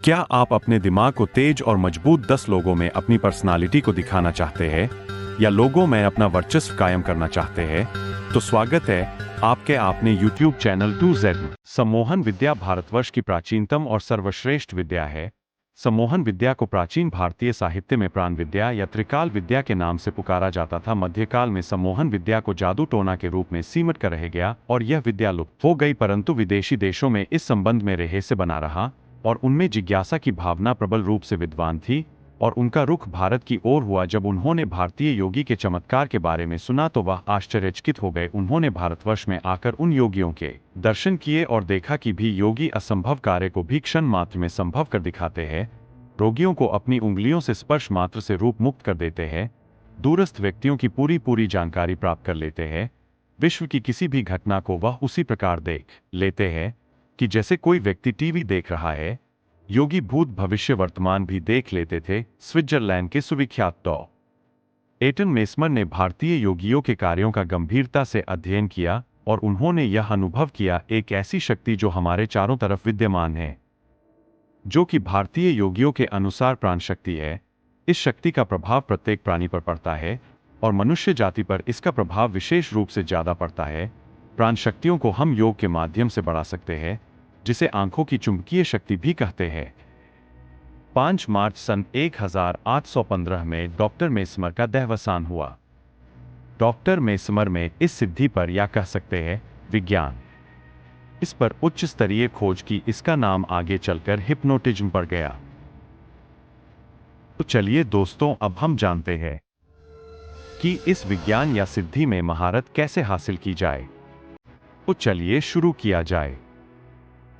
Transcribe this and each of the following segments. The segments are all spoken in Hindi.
क्या आप अपने दिमाग को तेज और मजबूत 10 लोगों में अपनी पर्सनालिटी को दिखाना चाहते हैं या लोगों में अपना वर्चस्व कायम करना चाहते हैं? तो स्वागत है आपके आपने YouTube चैनल 2Z। सम्मोहन विद्या भारतवर्ष की प्राचीनतम और सर्वश्रेष्ठ विद्या है। सम्मोहन विद्या को प्राचीन भारतीय साहित्य में प्राण विद्या या त्रिकाल विद्या के नाम से पुकारा जाता था। मध्यकाल में सम्मोहन विद्या को जादू टोना के रूप में सीमित कर रह गया और यह विद्या लुप्त हो गई, परंतु विदेशी देशों में इस संबंध में रहस्य बना रहा और उनमें जिज्ञासा की भावना प्रबल रूप से विद्वान थी और उनका रुख भारत की ओर हुआ। जब उन्होंने भारतीय योगी के चमत्कार के बारे में सुना तो वह आश्चर्यचकित हो गए। उन्होंने भारतवर्ष में आकर उन योगियों के दर्शन किए और देखा कि भी योगी असंभव कार्य को भी क्षण मात्र में संभव कर दिखाते हैं, रोगियों को अपनी उंगलियों से स्पर्श मात्र से रूप मुक्त कर देते हैं, दूरस्थ व्यक्तियों की पूरी जानकारी प्राप्त कर लेते हैं, विश्व की किसी भी घटना को वह उसी प्रकार देख लेते हैं कि जैसे कोई व्यक्ति टीवी देख रहा है। योगी भूत भविष्य वर्तमान भी देख लेते थे। स्विट्जरलैंड के सुविख्यात डॉ. एटन मेस्मर ने भारतीय योगियों के कार्यों का गंभीरता से अध्ययन किया और उन्होंने यह अनुभव किया, एक ऐसी शक्ति जो हमारे चारों तरफ विद्यमान है, जो कि भारतीय योगियों के अनुसार प्राण शक्ति है। इस शक्ति का प्रभाव प्रत्येक प्राणी पर पड़ता है और मनुष्य जाति पर इसका प्रभाव विशेष रूप से ज्यादा पड़ता है। प्राण शक्तियों को हम योग के माध्यम से बढ़ा सकते हैं, जिसे आंखों की चुंबकीय शक्ति भी कहते हैं। 5 मार्च सन 1815 में डॉक्टर मेस्मर का देहावसान हुआ। डॉक्टर मेस्मर में इस सिद्धि पर, या कह सकते हैं विज्ञान, इस पर उच्च स्तरीय खोज की। इसका नाम आगे चलकर हिप्नोटिज्म पड़ गया। तो चलिए दोस्तों, अब हम जानते हैं कि इस विज्ञान या सिद्धि में महारत कैसे हासिल की जाए। तो चलिए शुरू किया जाए।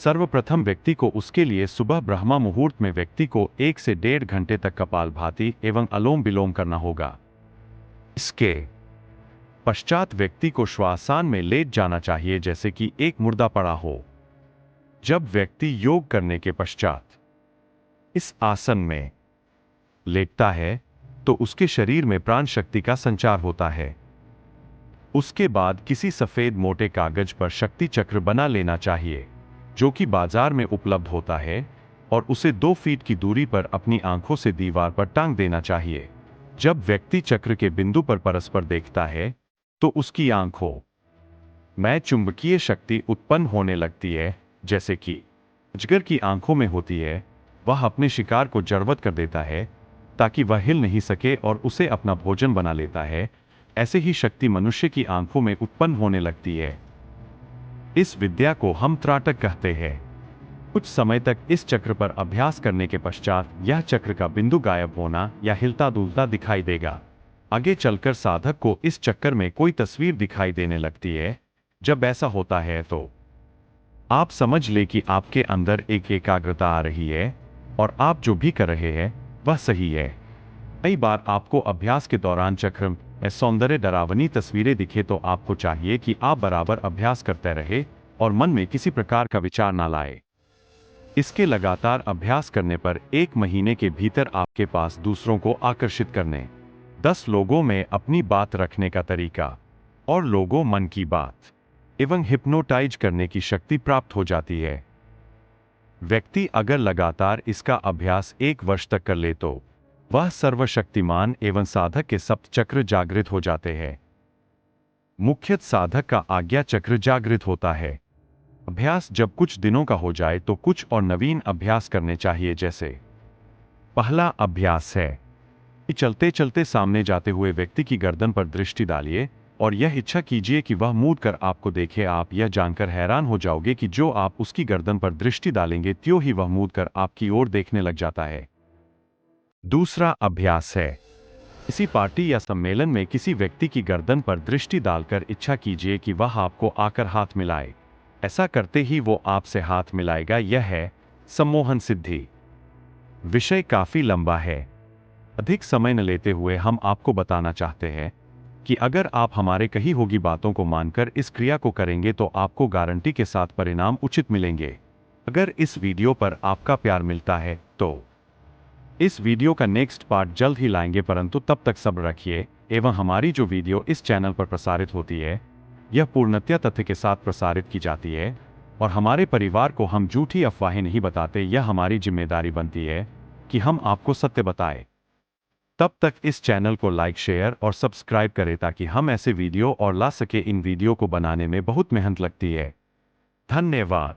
सर्वप्रथम व्यक्ति को उसके लिए सुबह ब्रह्मा मुहूर्त में व्यक्ति को 1 से 1.5 घंटे तक कपालभाति एवं अलोम विलोम करना होगा। इसके पश्चात व्यक्ति को श्वासान में लेट जाना चाहिए, जैसे कि एक मुर्दा पड़ा हो। जब व्यक्ति योग करने के पश्चात इस आसन में लेटता है तो उसके शरीर में प्राण शक्ति का संचार होता है। उसके बाद किसी सफेद मोटे कागज पर शक्ति चक्र बना लेना चाहिए, जो कि बाजार में उपलब्ध होता है, और उसे 2 फीट की दूरी पर अपनी आंखों से दीवार पर टांग देना चाहिए। जब व्यक्ति चक्र के बिंदु पर परस्पर देखता है तो उसकी आंखों में चुंबकीय शक्ति उत्पन्न होने लगती है, जैसे कि अजगर की आंखों में होती है। वह अपने शिकार को जड़वत कर देता है ताकि वह हिल नहीं सके और उसे अपना भोजन बना लेता है। ऐसे ही शक्ति मनुष्य की आंखों में उत्पन्न होने लगती है। इस विद्या को हम त्राटक कहते हैं। कुछ समय तक इस चक्र पर अभ्यास करने के पश्चात यह चक्र का बिंदु गायब होना या हिलता डुलता दिखाई देगा। आगे चलकर साधक को इस चक्कर में कोई तस्वीर दिखाई देने लगती है। जब ऐसा होता है तो आप समझ ले कि आपके अंदर एक एकाग्रता आ रही है और आप जो भी कर रहे हैं वह सही है। कई बार आपको अभ्यास के दौरान चक्र में सौंदर्य डरावनी तस्वीरें दिखे तो आपको चाहिए कि आप बराबर अभ्यास करते रहे और मन में किसी प्रकार का विचार ना लाए। इसके लगातार अभ्यास करने पर 1 महीने के भीतर आपके पास दूसरों को आकर्षित करने, 10 लोगों में अपनी बात रखने का तरीका और लोगों मन की बात एवं हिप्नोटाइज करने की शक्ति प्राप्त हो जाती है। व्यक्ति अगर लगातार इसका अभ्यास 1 वर्ष तक कर ले तो वह सर्वशक्तिमान एवं साधक के सप्त चक्र जागृत हो जाते हैं। मुख्यत साधक का आज्ञा चक्र जागृत होता है। अभ्यास जब कुछ दिनों का हो जाए तो कुछ और नवीन अभ्यास करने चाहिए। जैसे पहला अभ्यास है कि चलते चलते सामने जाते हुए व्यक्ति की गर्दन पर दृष्टि डालिए और यह इच्छा कीजिए कि वह मूड कर आपको देखे। आप यह जानकर हैरान हो जाओगे कि जो आप उसकी गर्दन पर दृष्टि डालेंगे त्यों ही वह मूड कर आपकी ओर देखने लग जाता है। दूसरा अभ्यास है, किसी पार्टी या सम्मेलन में किसी व्यक्ति की गर्दन पर दृष्टि डालकर इच्छा कीजिए कि वह आपको आकर हाथ मिलाए। ऐसा करते ही वो आपसे हाथ मिलाएगा। यह है सम्मोहन सिद्धि। विषय काफी लंबा है, अधिक समय न लेते हुए हम आपको बताना चाहते हैं कि अगर आप हमारे कही होगी बातों को मानकर इस क्रिया को करेंगे तो आपको गारंटी के साथ परिणाम उचित मिलेंगे। अगर इस वीडियो पर आपका प्यार मिलता है तो इस वीडियो का नेक्स्ट पार्ट जल्द ही लाएंगे, परंतु तब तक सब्र रखिए एवं हमारी जो वीडियो इस चैनल पर प्रसारित होती है यह पूर्णतया तथ्य के साथ प्रसारित की जाती है और हमारे परिवार को हम झूठी अफवाहें नहीं बताते। यह हमारी जिम्मेदारी बनती है कि हम आपको सत्य बताएं। तब तक इस चैनल को लाइक, शेयर और सब्सक्राइब करें ताकि हम ऐसे वीडियो और ला सके। इन वीडियो को बनाने में बहुत मेहनत लगती है। धन्यवाद।